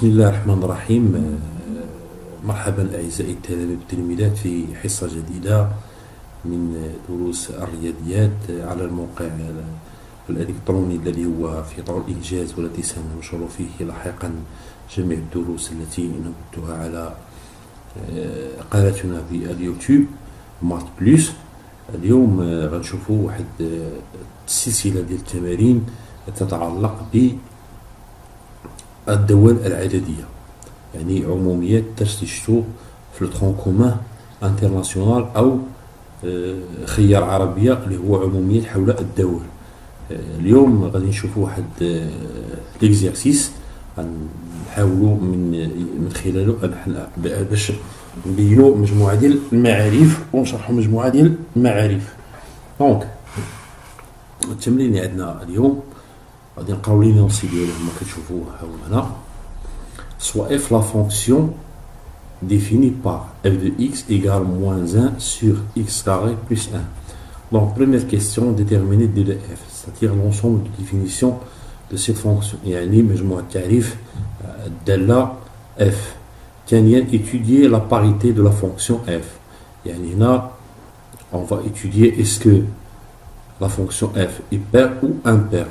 بسم الله الرحمن الرحيم. مرحبا أعزائي الطلبة والتلميذات في حصة جديدة من دروس الرياضيات على الموقع الإلكتروني الذي هو في طور الإنجاز، والذي سننشر فيه لاحقا جميع الدروس التي نبثها على قناتنا في اليوتيوب مات بلس. اليوم غنشوفوا واحد السلسلة ديال التمارين تتعلق بالدول العددية، يعني عموميات درس شتو في الترون كومان انترناسيونال او خيار عربية اللي هو عموميات حول الدول. اليوم غادي نشوفوا واحد ليكزيرسيس غنحاولوا من خلاله باش نبينوا مجموعة ديال المعارف ونشرحوا مجموعة ديال المعارف. دونك التمرين اللي عندنا اليوم غادي نقراو لي نونسي ديالو كما كتشوفوه هنا. Soit f la fonction définie par f de x égale moins 1 sur x carré plus 1. Donc première question, déterminer d de f, c'est-à-dire l'ensemble de définitions de cette fonction. يعني مجموعة تعريف الدالة f. ثانيا étudier la parité de la fonction f. يعني هنا on va étudier est-ce que la fonction f est paire ou impaire.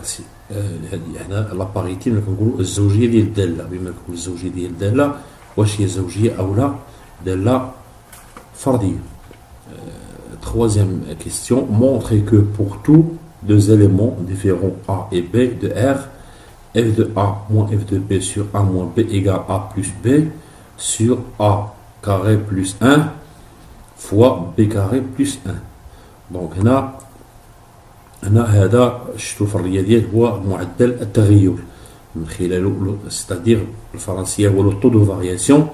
هنا لا باريتي ملي كنقولوا الزوجيه ديال الداله، بما كنقولوا الزوجيه ديال الداله واش هي زوجيه او لا داله فرديه. Troisième question, montrer que pour tous deux éléments différents a et b de r, f de a moins f de b sur a moins b égale a plus b sur a carré plus 1 fois b carré plus 1. Donc هنا هذا شفتوا في الرياضيات هو معدل التغير من خلاله، ستادير الفرنسيه هو لو طو دو فارياسيون.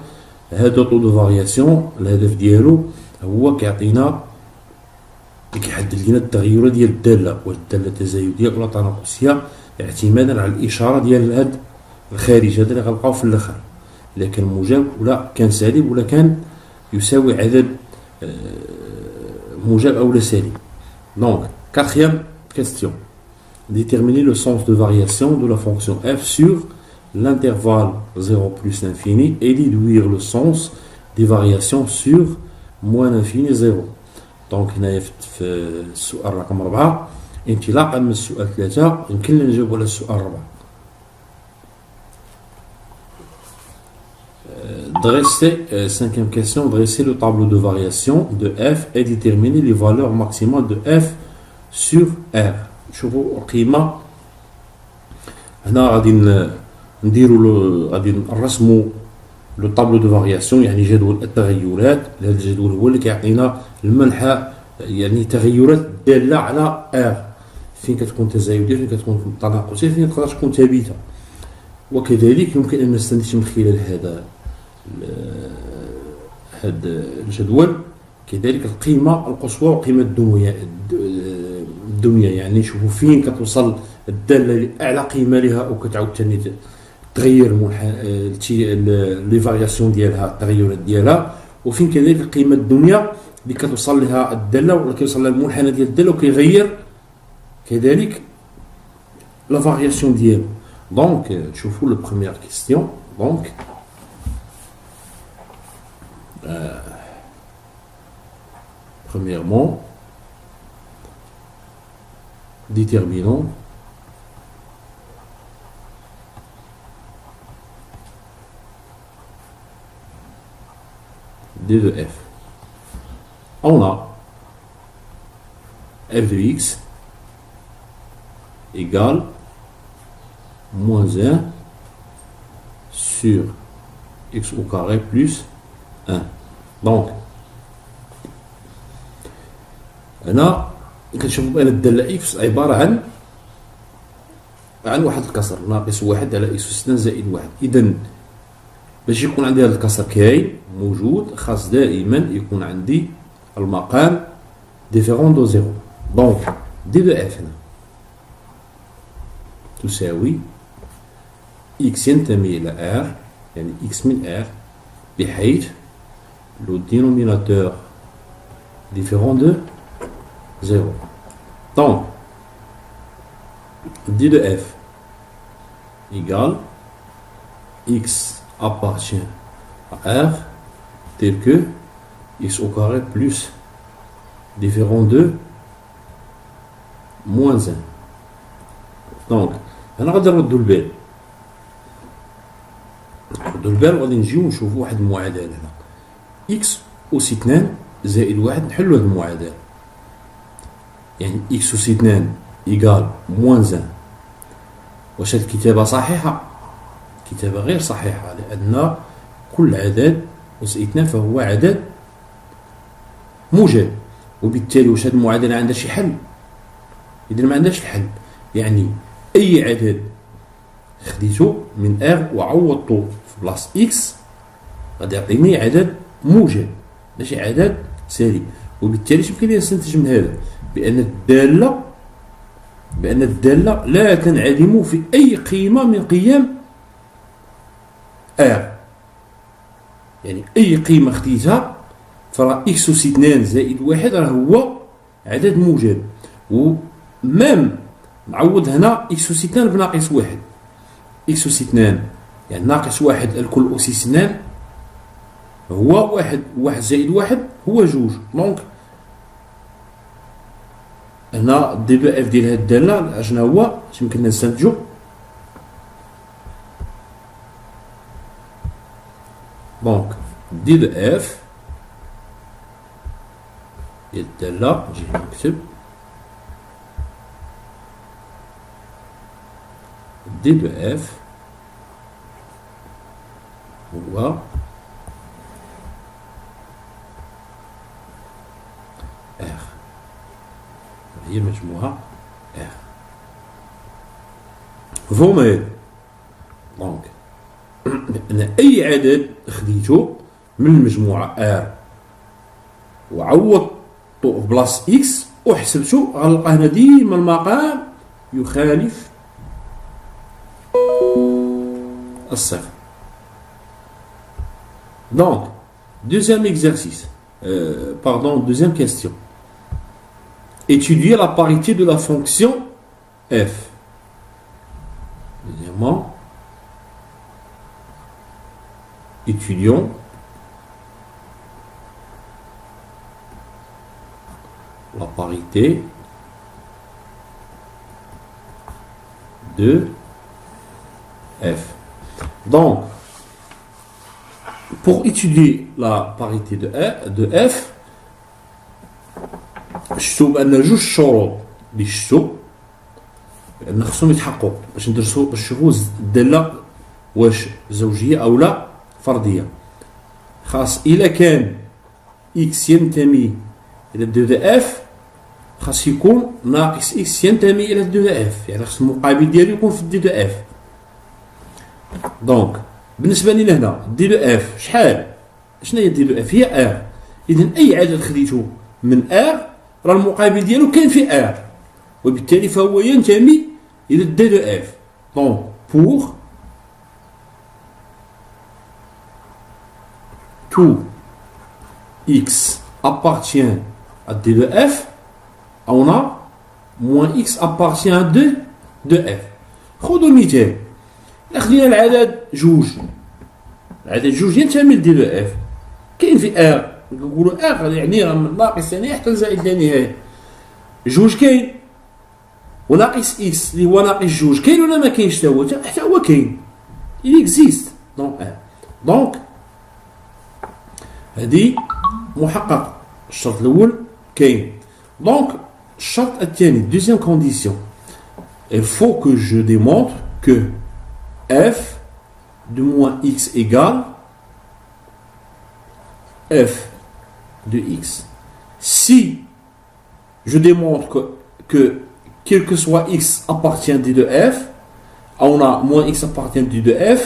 هذا طو دو فارياسيون الهدف ديالو هو كيعطينا كيحدد لنا التغيرات ديال الداله، واش الداله تزايديه ولا تناقصيه، اعتمادا على الاشاره ديال هذا الخارج هذا اللي غنلقاو في الاخر، الا كان موجب ولا كان سالب ولا كان يساوي عدد موجب او لا سالب. دونك quatrième question, déterminer le sens de variation de la fonction f sur l'intervalle 0 plus l'infini et déduire le sens des variations sur moins l'infini 0. Donc هنا في السؤال رقم 4 انطلاقا من السؤال 3 يمكن لنا نجاوب على السؤال 4. Dresser, cinquième question, dresser le tableau de variation de f et déterminer les valeurs maximales de f sur R. شوفوا القيمة هنا غادي نديروا غادي نرسموا لو طابلو دو فارياسيون، يعني جدول التغيرات. هذا الجدول هو اللي كيعطينا المنحى، يعني تغيرات دالة على R، فين كتكون تزايدية، فين كتكون تناقصية، فين تقدر تكون ثابتة. وكذلك يمكن أن نستنتج من خلال هذا الجدول كذلك القيمة القصوى والقيمة الدنيا، يعني نشوفوا فين كتوصل الدالة لأعلى قيمة لها وكتعاود ثاني تغير لي فارياسيون ديالها، التغيرات ديالها، وفين كذلك القيمة الدنيا اللي كتوصل لها الدالة ولا كيوصل لها المنحنى ديال الدالة وكيغير كذلك لا فارياسيون ديالو. دونك تشوفوا لو بروميير كيستيون. دونك premièrement, déterminons d de f. On a f de x égale moins 1 sur x au carré plus 1. Donc هنا كنشوفوا بان الداله اكس عباره عن واحد الكسر ناقص واحد على اكس 2 زائد واحد. اذا باش يكون عندي هذا الكسر كاين موجود، خاص دائما يكون عندي المقام ديفيرون دو زيرو. دونك دي دو اف هنا تساوي اكس ينتمي الى ار، يعني اكس من ار، بحيث لو دينوميناتور ديفيرون دو 0. Donc, d de f égale x appartient à R tel que x au carré plus différent de moins 1. Donc, أنا غادي نردو البال. نردو البال وغادي نجيو نشوفو واحد المعادلة هنا. إكس أس 2 زائد 1 نحلو هاد المعادلة. يعني إكس أس 2 إيكال موان 1. واش هاد الكتابة صحيحة؟ كتابة غير صحيحة، لأن كل عدد أس 2 فهو عدد موجب، وبالتالي واش هاد المعادلة عندها شي حل؟ إذا ما عندهاش الحل. يعني أي عدد خديتو من R وعوضتو في بلاص إكس غادي يعطيني عدد موجب ماشي عدد سالب، وبالتالي يمكن لي نستنتج من هذا بأن الدالة لا تنعدم في أي قيمة من قيم R. يعني أي قيمة خديتها فراه إكس أس 2 زائد 1 راه هو عدد موجب، ومام نعوض هنا إكس أس 2 بناقص 1. إكس أس 2 يعني ناقص 1 الكل أس 2 هو 1. 1 زائد 1 هو 2. دونك هنا دي دو اف ديال هاد الدالة اشنا هو اش يمكن نستنتجو؟ دونك دي دو اف ديال الدالة نجي نكتب دي دو اف هو R، هي مجموعة R. مفهوم هاد؟ دونك بأن أي عدد خديتو من المجموعة R وعوضتو في بلاص إكس وحسبتو غنلقى هنا ديما المقام يخالف الصفر. Donc, deuxième exercice, deuxième question. Étudier la parité de la fonction f. Deuxièmement, étudions la parité de f. Donc, pour étudier la parité de f, شفتوا بأن جوج شروط اللي شفتوا بأن خصهم يتحققوا باش ندرسوا باش نشوفوا الدالة واش زوجية أو لا فردية. خاص إلا كان إكس ينتمي إلى دو د اف خاص يكون ناقص إكس ينتمي إلى دو د اف، يعني خاص المقابل ديالو يكون في دي دو اف. دونك بالنسبة لنا هنا دي دو اف شحال؟ شنو هي دي دو اف؟ هي ار. إذا أي عدد خديتو من ار راه المقابل ديالو كاين في ار، وبالتالي فهو ينتمي إلى دي دو اف. دونك بور tout x appartient à d de f, on a moins x appartient à d de f. خذوا مثال، خدينا العدد جوج، العدد جوج ينتمي ل d de f، كاين في r، نقولوا r يعني راه من ناقص لا نهاية حتى لزائد لا نهاية. جوج كاين، وناقص x اللي هو ناقص جوج كاين ولا ما كاينش؟ حتى هو كاين، il existe donc r. donc هذه محقق. الشرط الأول كاين. دونك الشرط الثاني deuxième condition, il faut que je démontre que f de moins x égale f de x. Si je démontre que quel que soit x appartient d de f, on a moins x appartient d de f,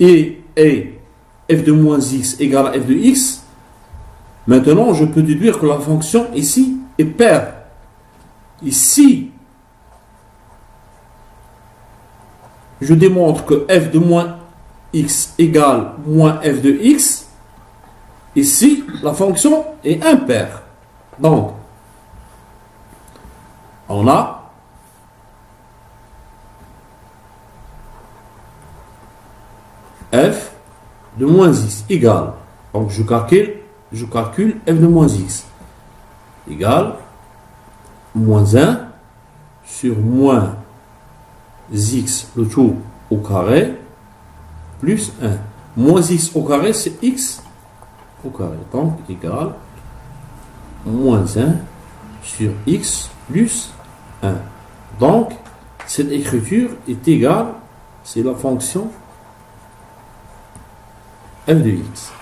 et f de moins x égale à f de x, maintenant je peux déduire que la fonction ici est paire. Ici, je démontre que f de moins x égale moins f de x, ici la fonction est impaire. Donc, on a f de moins x égale, donc je calcule f de moins x égale moins 1 sur moins x, le tout au carré, plus 1. Moins x au carré, c'est x au carré. Donc, égale moins 1 sur x plus 1. Donc, cette écriture est égale, c'est la fonction f de x.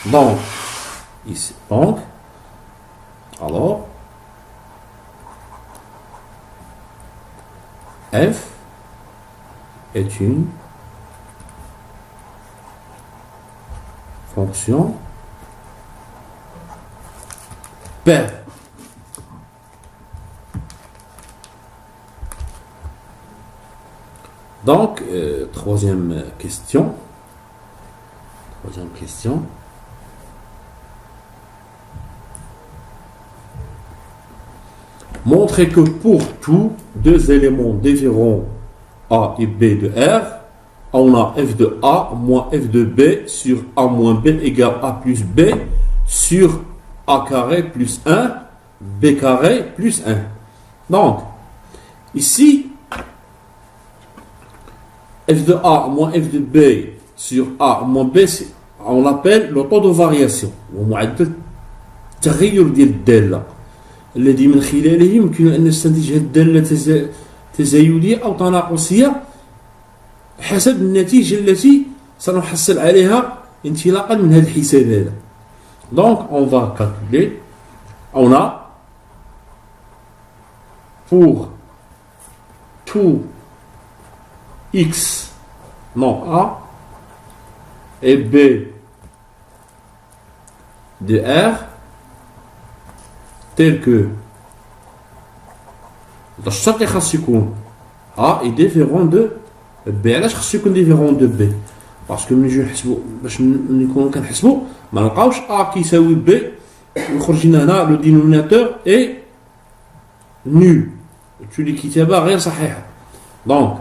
Donc, ici, donc, alors, f est une fonction paire. Donc, troisième question. Montrez que pour tous deux éléments différents A et B de R, on a f de A moins f de B sur A moins B égale A plus B sur A carré plus 1, B carré plus 1. Donc, ici, f de A moins f de B sur A moins B, on l'appelle le taux de variation. ومعدل التغير ديال الدالة الذي من خلاله يمكن أن نستنتج الدالة تزايدية أو تناقصية حسب النتيجة التي سنحصل عليها انطلاقا من هذا الحساب هذا. Donc, on va calculer. On a pour tout x non A et B de R tel que الشرط اللي خاص يكون A est différent de B. علاش خاص يكون différent de B؟ باسكو ملي نجيو نحسبوا باش نكونوا كنحسبوا ما نلقاوش A كيساوي B ويخرج لنا هنا لو دينوميناتور اي نول، تولي كتابه غير صحيحه. دونك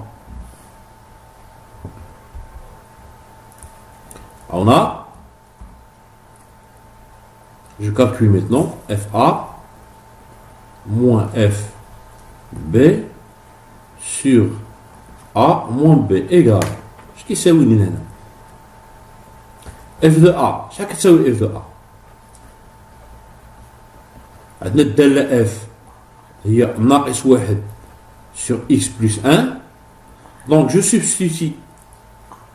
on a, je calcule maintenant FA moins FB sur A moins B égale ce qui s'est oui F de A, chaque fois F de A. عندنا الدالة F هي ناقص واحد sur X plus 1. Donc je substitue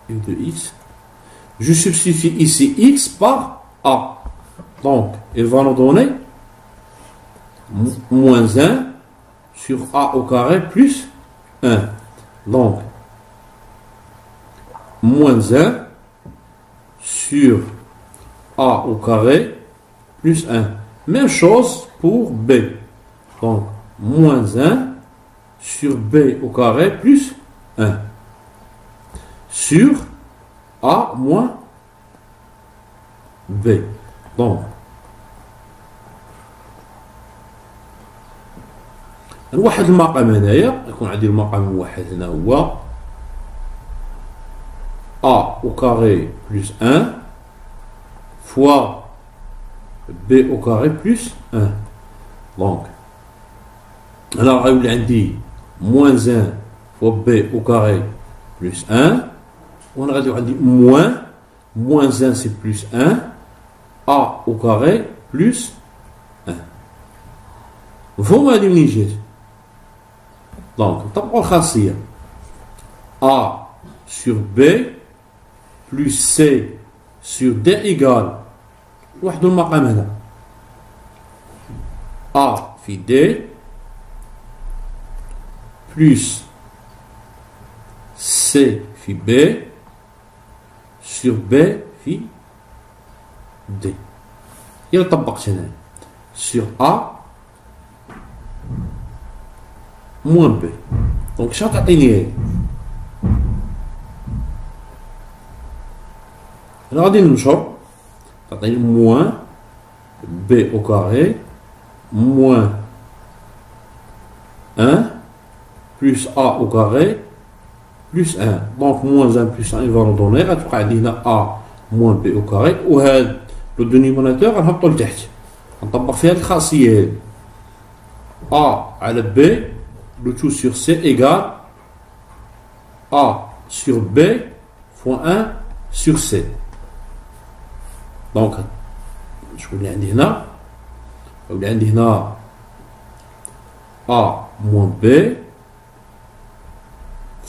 F de X. Je substitue ici X par A. Donc, il va nous donner moins 1 sur A au carré plus 1. Donc, moins 1 sur A au carré plus 1. Même chose pour B. Donc, moins 1 sur B au carré plus 1. Sur A moins B. Donc, نوحد المقام هنايا يكون عندي المقام الموحد هنا هو A au carré plus 1 fois B au carré plus 1. Donc, alors غيولي عندي moins 1 fois B au carré plus 1. On a dit moins 1 c'est plus 1, A au carré plus 1. Vous m'avez donc, on va A sur B plus C sur D égale A في D plus C في B sur B في D. Il طبق هنا sur A moins B. Donc شنو تعطيني؟ أنا غادي ننشر تعطيني moins B au carré moins 1 plus A au carré plus 1. Donc moins 1 plus 1 il va nous donner غتبقى عندي هنا A موان بي او كاري، وهذا لو دونيموناتور غنهبطو لتحت، غنطبق فيها هاد الخاصية هادي. A على B le tout sur C égale A sur B fois 1 sur C. Donc شكون اللي عندي هنا؟ اللي عندي هنا A moins B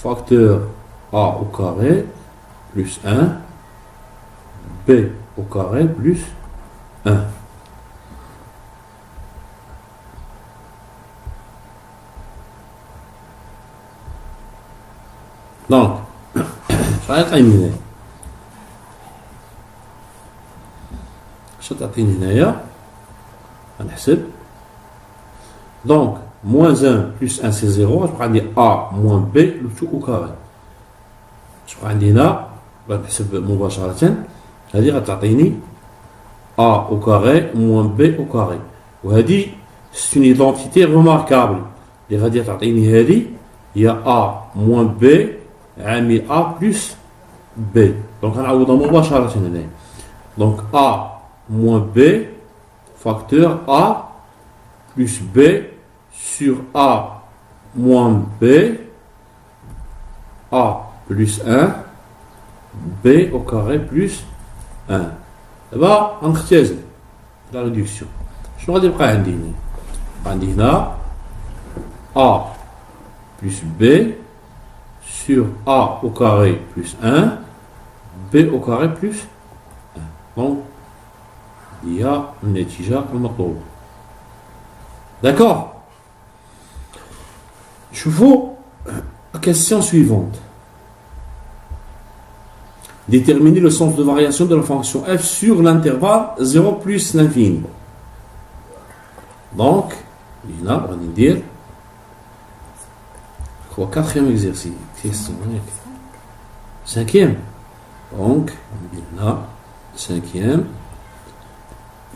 facteur A au carré plus 1 B au carré plus 1. Donc, غيعطيني تعطيني هنايا غنحسب. Donc moins 1 plus 1 c'est 0، غتبقى عندي A moins B le tout au carré. تبقى عندي هنا غنحسب مباشرة، هذه غتعطيني A au carré moins B au carré، وهذه c'est une identité remarquable اللي غادي تعطيني هذه هي A moins B عامل A plus B. Donc غنعوضها مباشرة هنا. Donc A moins B facteur A plus B sur A moins B A plus 1 B au carré plus 1. دابا غنختزل لا ريدكسيون. شنو غادي يبقى عندي هنا؟ يبقى عندي هنا A plus B sur A au carré plus 1 B au carré plus 1. Donc هي النتيجة المطلوبة. D'accord. شوفوا la question suivante. Déterminer le sens de variation de la fonction f sur l'intervalle 0 plus l'infini. Donc, là, on va dire, au quatrième exercice, question, cinquième. Donc, on dit là, cinquième,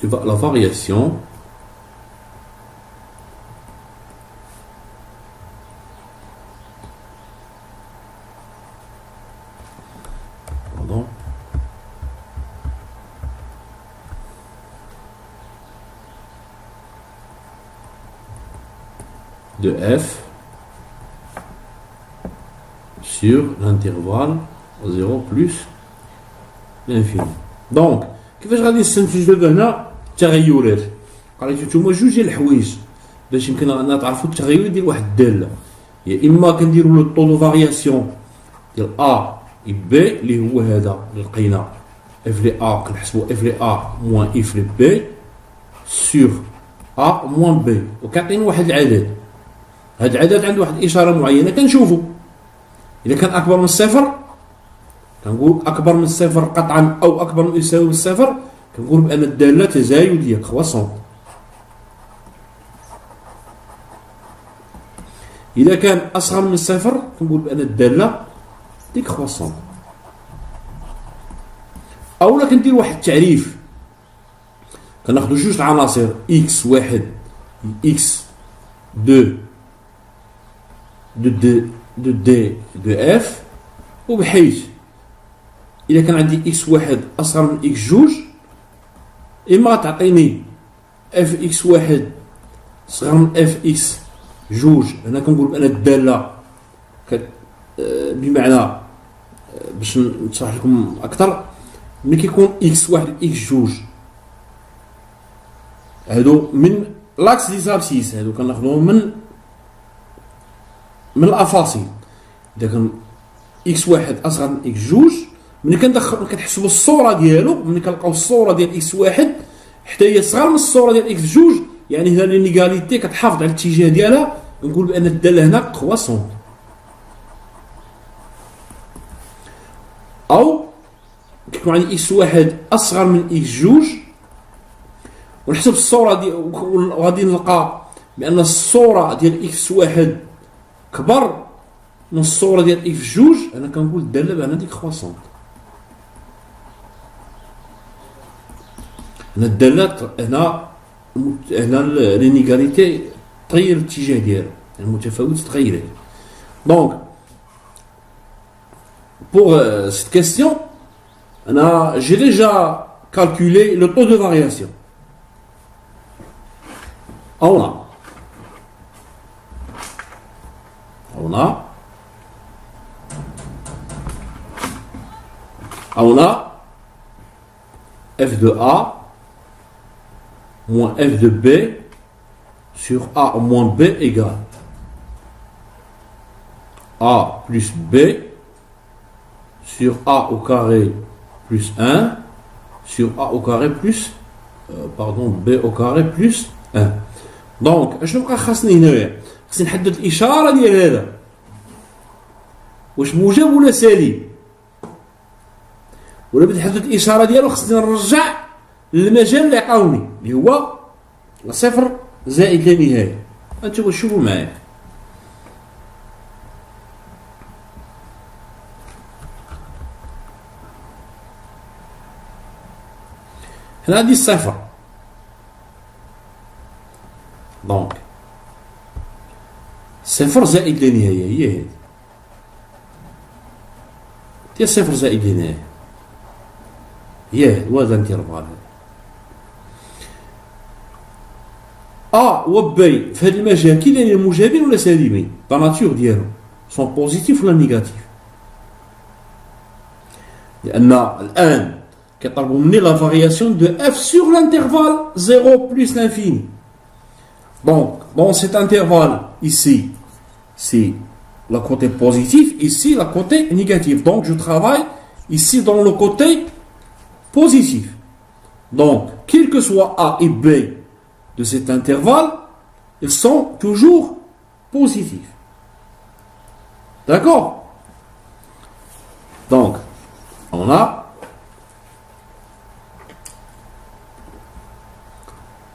la variation de f sur l'intervalle 0 plus l'infini. Donc كيفاش غادي نستنتجوا دابا هنا التغيرات؟ قريتو نتوما جوج ديال الحوايج باش يمكن أن تعرفوا التغير ديال واحد الداله. يا اما كنديروا لو طو دو فارياسيون ديال ا اي بي اللي هو هذا اللي لقينا اف لي ا، كنحسبوا اف لي ا موان اف لي بي سور ا موان بي، وكيعطينا واحد العدد. هاد العدد عنده واحد الاشاره معينه كنشوفوا اذا كان اكبر من الصفر كنقول اكبر من الصفر قطعا او اكبر من يساوي من الصفر، كنقول بان الداله تزايديه كرواسون. اذا كان اصغر من الصفر كنقول بان الداله ديكرواسون. اولا كندير واحد التعريف، كناخذوا جوج العناصر اكس واحد اكس دو دي دو اف، وبحيث اذا كان عندي اكس واحد اصغر من اكس جوج اما تعطيني اف اكس واحد صغر من اف اكس جوج. هنا كنقول بان الداله بمعنى باش نشرح لكم اكثر، ملي كيكون اكس واحد اكس جوج هادو من لاكس دي زابسيس، هادو كناخذوهم من الافاصيل. اذا كان اكس واحد اصغر من اكس جوج، ملي كنحسبوا الصوره ديالو، ملي كنلقاو الصوره ديال اكس واحد حتى هي صغر من الصوره ديال اكس جوج، يعني هنا لينيغاليتي كتحافظ على الاتجاه ديالها، نقول بان الداله هنا كرواسون. او كيكون عندي اكس واحد اصغر من اكس جوج ونحسب الصوره ديال، وغادي نلقى بان الصوره ديال اكس واحد كبر من الصوره ديال اكس جوج، انا كنقول الداله بان ديك كرواسون. هنا الدالات هنا لينيغاليتي تغير الاتجاه ديالها، المتفاوت تغير. دونك pour cette question J'ai déjà calculé le taux de variation. On a f de A moins f de B sur A moins B égale A plus B sur A au carré plus 1 sur A au carré plus B au carré plus 1. Donc اشنو بقى خاصني هنايا؟ خاصني نحدد الاشاره ديال هذا واش موجب ولا سالب، ولا بدي نحدد الاشاره ديالو خاصني نرجع للمجال اللي عطاوني اللي هو صفر زائد لا نهايه. انتم شوفوا معايا هنا عندي الصفر، دونك صفر زائد لا نهايه هي هذه ديال صفر زائد لا نهايه هي هذا وهذا الانترفال A و B في هذا المجال كي دايرين موجبين ولا سالبين؟ لا ناتور ديالهم سون بوزيتيف ولا نيجاتيف؟ لأن الآن كيطلبوا مني لا فارياسيون دو f sur l'intervalle 0 plus l'infini. Donc, dans cet intervalle, ici, c'est le côté positif, ici, le côté négatif. Donc, je travaille ici dans le côté positif. Donc, quel que soit A et B de cet intervalle, ils sont toujours positifs. D'accord? Donc, on a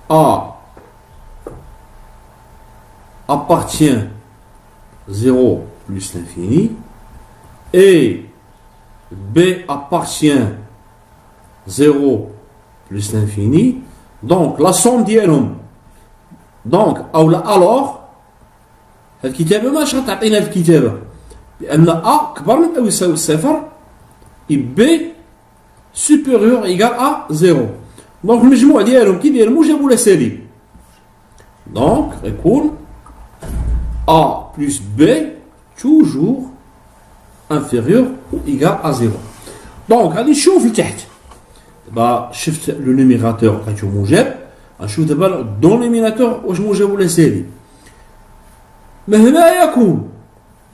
A appartient 0 plus l'infini et B appartient 0 plus l'infini. Donc la somme ديالهم donc alors الكتابة ماش غتعطينا الكتابة لأن A كبر من أو يساوي صفر et B supérieur égal à 0. Donc المجموع ديالهم كي داير موجب ولا سالب؟ donc يكون A plus B toujours inférieur ou égal à 0. Donc غادي نشوف لتحت دابا شفت لو نيميراتور لقيتو موجب، غنشوف دابا الدونيميناتور واش موجب ولا سالب. مهما يكون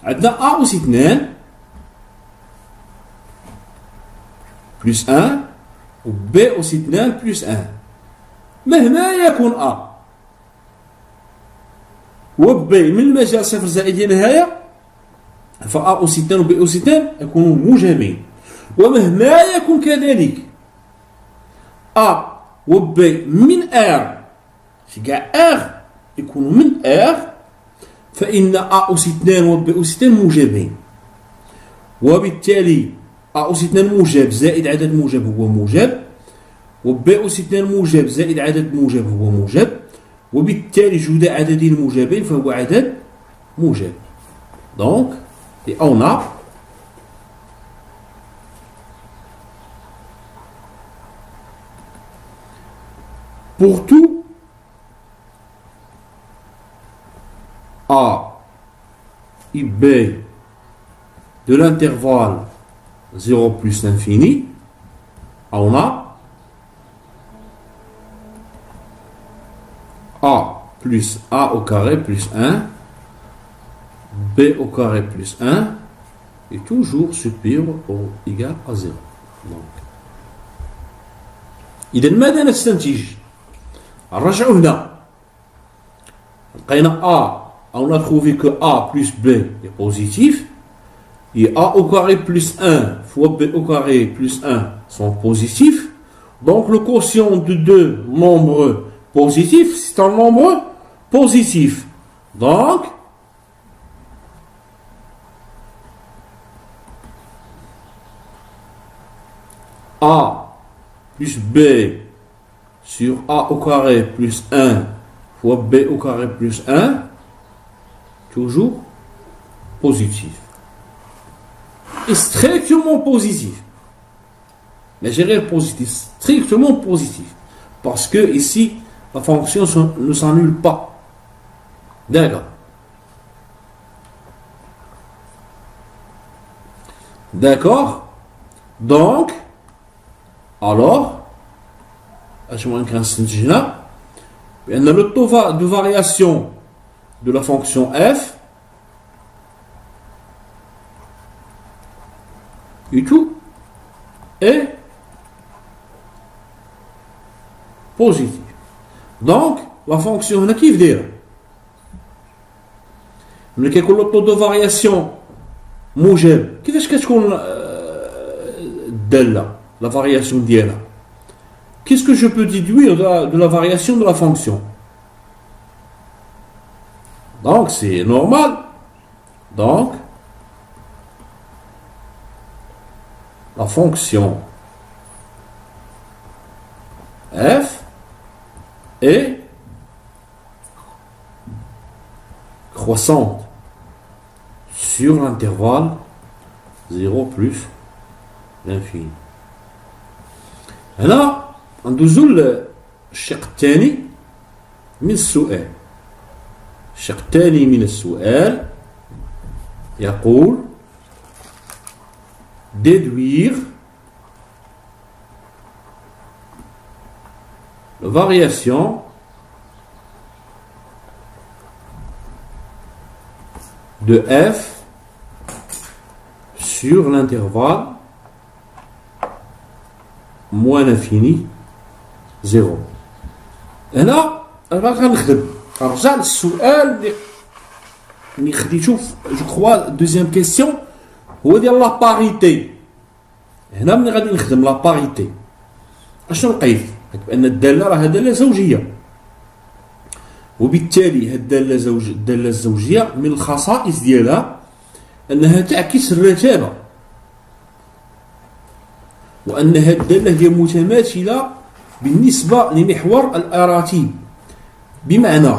عندنا A أس 2 بلس 1 و B أس 2 بلس 1. مهما يكون A و B من المجال صفر زائد نهاية فA أس 2 و B أس 2 يكونوا موجبين. ومهما يكون كذلك A و B من R في كاع R يكونوا من R فإن A أس 2 و B أس 2 موجبين، وبالتالي A أس 2 موجب زائد عدد موجب هو موجب، و B أس 2 موجب زائد عدد موجب هو موجب، وبالتالي جود عددين موجبين فهو عدد موجب. Donc et on a pour tout A et B de l'intervalle 0 plus l'infini, on a A plus A au carré plus 1, B au carré plus 1 est toujours supérieur ou égal à 0. Donc إذا ماذا نستنتج؟ نرجعوا هنا لقينا A, on a trouvé que A plus B est positif et A au carré plus 1 fois B au carré plus 1 sont positifs. Donc le quotient de deux nombres positifs, c'est un nombre positif. Donc A plus B sur A au carré plus 1 fois B au carré plus 1, toujours positif. Et strictement positif. Mais j'ai rien positif, strictement positif. Parce que ici, la fonction ne s'annule pas. D'accord. D'accord. Donc, alors, je vais vous dire le taux de variation de la fonction f et tout est positif. Donc, la fonction هنا كيف دايره؟ ملي كيكون le taux de variation موجب كيفاش كتكون الداله la variation ديالها؟ Qu'est-ce que je peux déduire de la variation de la fonction? Donc, c'est normal. Donc, la fonction f est croissante sur l'intervalle 0 plus l'infini. هنا ندوزو للشق الثاني من السؤال. الشق الثاني من السؤال يقول déduire la variation de f sur l'intervalle moins l'infini 0. هنا راه غنخدم نرجع للسؤال اللي خديتو جو كخوا دوزيام كيسيون هو ديال لا باريتي. هنا ملي غادي نخدم لا باريتي اشنو لقيت؟ بان الداله راه داله زوجيه، وبالتالي هاد الداله الزوجيه من الخصائص ديالها انها تعكس الرتابه، وان هاد الداله هي متماثله بالنسبه لمحور الاراتيب. بمعنى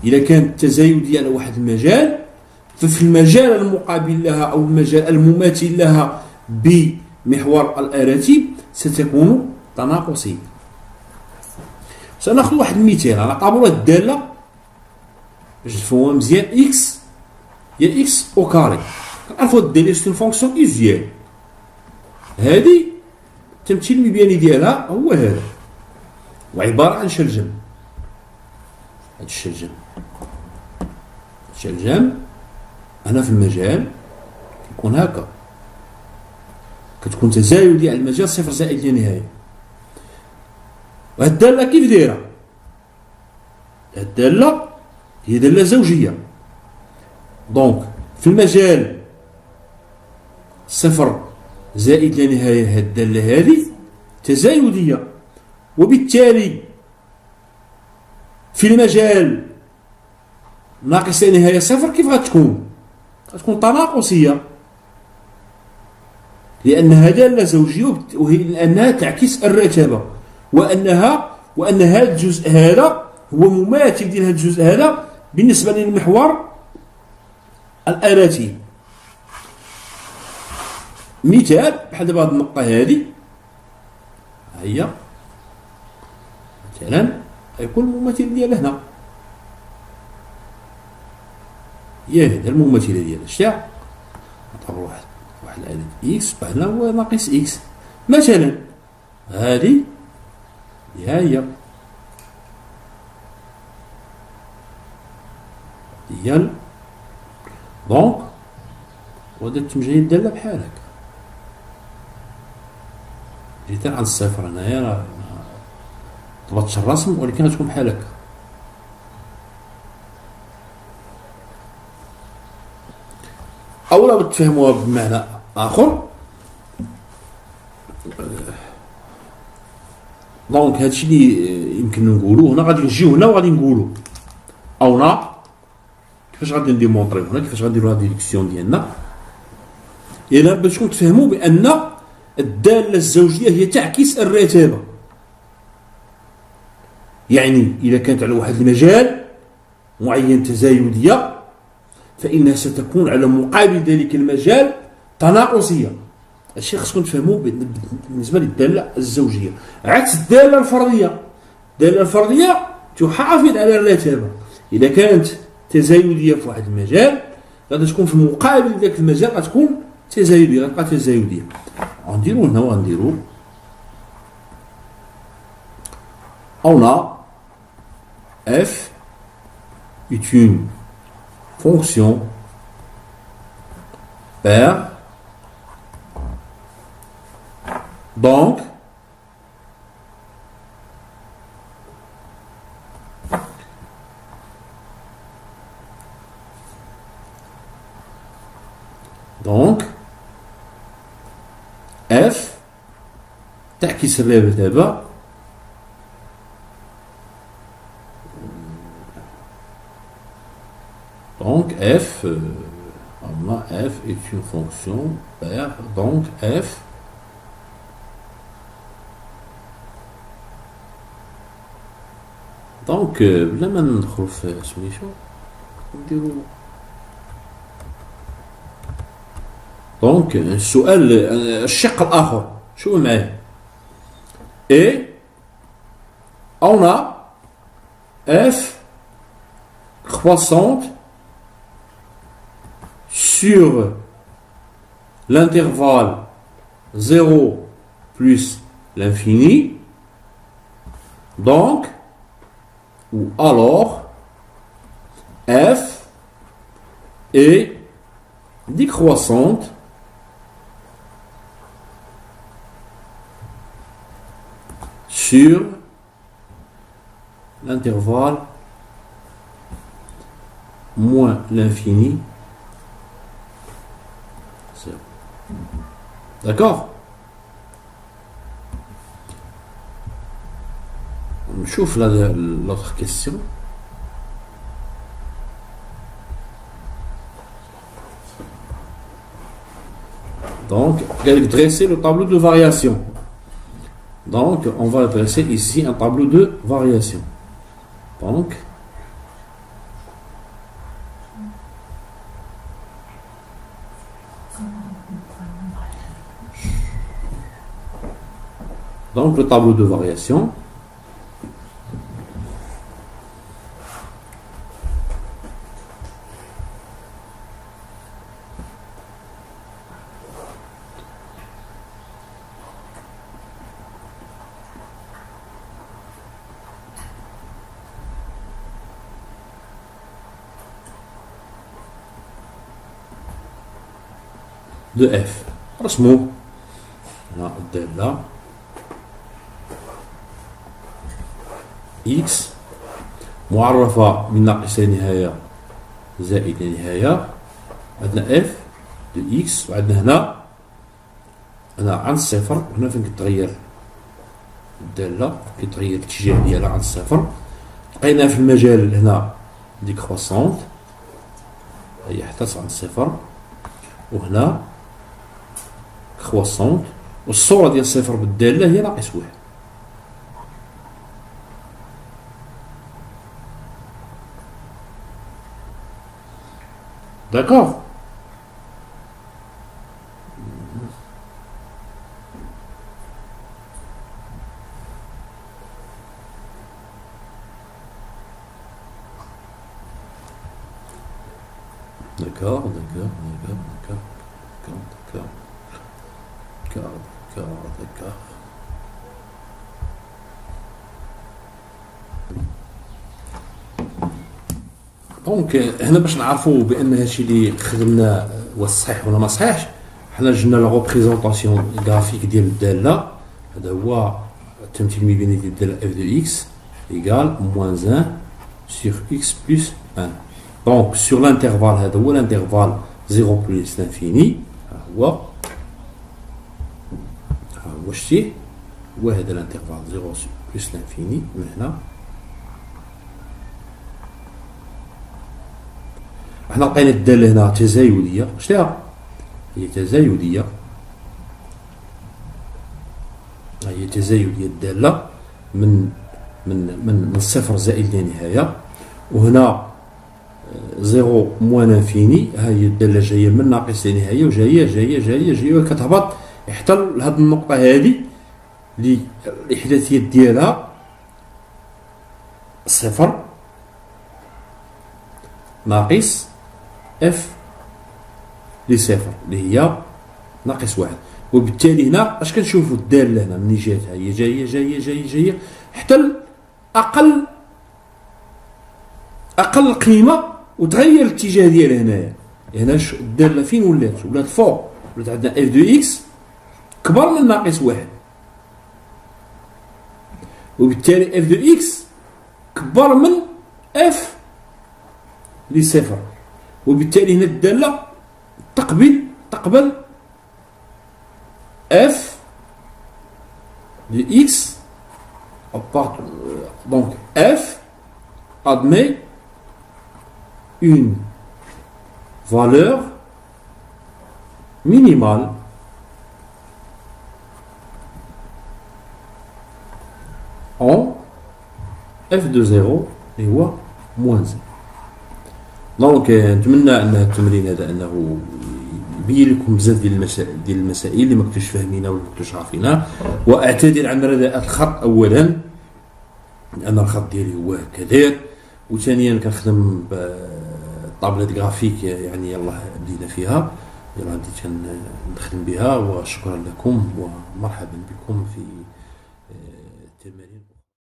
اذا كانت تزايديه على واحد المجال، ففي المجال المقابل لها او المجال المماثل لها بمحور الاراتيب ستكون تناقصيه. سناخذ واحد المثال على قابله الداله باش نفهموها مزيان. اكس هي اكس او كاري. كنعرفوا الداله سي فونكسيون ايزيال. هذه التمثيل المبياني ديالها هو هذا، وعباره عن شلجم. هذا الشلجم هنا في المجال كيكون هكا، كتكون تزايدية على المجال صفر زائد لا نهاية. وهاد الدالة كيف دايرة؟ هاد الدالة هي دالة زوجية. دونك في المجال صفر زائد لا نهاية هاد الدالة هذه تزايدية، وبالتالي في المجال ناقص لا نهاية صفر كيف غتكون؟ غتكون تناقصية، لأنها دالة زوجية لأنها تعكس الرتابة، وأن هذا الجزء هذا هو مماثل ديال هذا الجزء هذا بالنسبة للمحور الآلاتي. مثال بحال دابا هاد النقطة هادي ها هي مثلا غيكون المماثل ديالها هنا، هي هذا المماثلة ديالها شتاع نعتبر واحد العدد اكس بعدنا هو ناقص اكس مثلا. هذه هي ديال دونك وهذا التمجيد الدالة بحال هكا. جيت عند الصفر هنايا راه ضبطش الرسم، ولكن غتكون بحال هكا. اولا تفهموها بمعنى اخر. دونك هادشي اللي يمكن نقولو هنا. غادي نجيو هنا وغادي نقولو اونا كيفاش غادي نديمونطريو هنا، كيفاش غنديرو لا ديدكسيون ديالنا. الا باش تفهموا بان الداله الزوجيه هي تعكس الرتابه، يعني اذا كانت على واحد المجال معين تزايديه فإنها ستكون على مقابل ذلك المجال تناقصية. هادشي خصكم تفهموا بالنسبه للداله الزوجيه، عكس الداله الفرديه. الداله الفرديه تحافظ على الرتابه، اذا كانت تزايديه في واحد المجال غادي تكون في المقابل داك المجال غتكون تزايديه، غتبقى تزايديه. غنديرو هنا وغنديرو on a f est une fonction paire, donc f تعكس الرتابة donc f f est une fonction paire, donc f donc بلا ما ندخل في سميتو نديرو دونك السؤال الشق الاخر شو معايا et on a f croissante sur l'intervalle 0 plus l'infini, donc ou alors f est décroissante sur l'intervalle moins l'infini. D'accord? On chauffe l'autre question. Donc, dresser le tableau de variation. Donc, on va dresser ici un tableau de variation. Donc le tableau de variation. De f. رسموه هنا الدالة x معرفة من ناقص نهاية زائد نهاية. عندنا f دو x وعندنا هنا عند الصفر، وهنا فين كتغير الدالة كيتغير الاتجاه ديالها عند الصفر. لقينا في المجال هنا ديكروسونت هي حتى عند الصفر، وهنا كروسونت، والصورة ديال الصفر بالدالة هي ناقص واحد. D'accord? D'accord, d'accord, d'accord, d'accord, d'accord, d'accord, d'accord, d'accord. دونك هنا باش نعرفوا بان هادشي اللي خدمناه واش صحيح ولا ما صحيحش، حنا جبنا لا ريبريزونطاسيون غرافيك ديال الداله. هذا هو التمثيل المبيني ديال الداله اف دو اكس ايكال موان 1 سور اكس بلس 1. دونك سور لانترفال هذا هو لانترفال 0 بلس لانفيني، ها هو شتيه هو هذا لانترفال 0 بلس لانفيني. من هنا حنا لقينا الداله هنا تزايديه، شتيها هي تزايديه، هي تزايديه الداله من الصفر زائد لا نهايه، وهنا 0 موان انفيني، ها هي الداله جايه من ناقص لا نهايه وجايه جايه جايه جايه وكتهبط، حتى لهاد النقطة هادي اللي الإحداثيات ديالها صفر ناقص اف لصفر اللي هي ناقص واحد. وبالتالي هنا اش كنشوفوا الدالة هنا مني جاتها هي جاية جاية جاية جاية حتى أقل قيمة وتغير الاتجاه ديالها هنايا. هنا الدالة فين ولات فوق، ولات عندنا اف دو اكس كبر من ناقص واحد، وبالتالي اف دو اكس كبر من اف لصفر، وبالتالي هنا الدالة تقبل اف de x, donc f admet une valeur minimale en f de 0 اللي هو موان 0. دونك نتمنى ان التمرين هذا انه يبين لكم بزاف ديال المسائل اللي ما كنتوش فاهمينها ولا ما كنتوش عارفينها. واعتذر عن رداءة الخط اولا لان الخط ديالي هو هكا، وثانيا كنخدم بطابلة غرافيك يعني يلاه بدينا فيها، يلاه بديت كنخدم بها. وشكرا لكم ومرحبا بكم في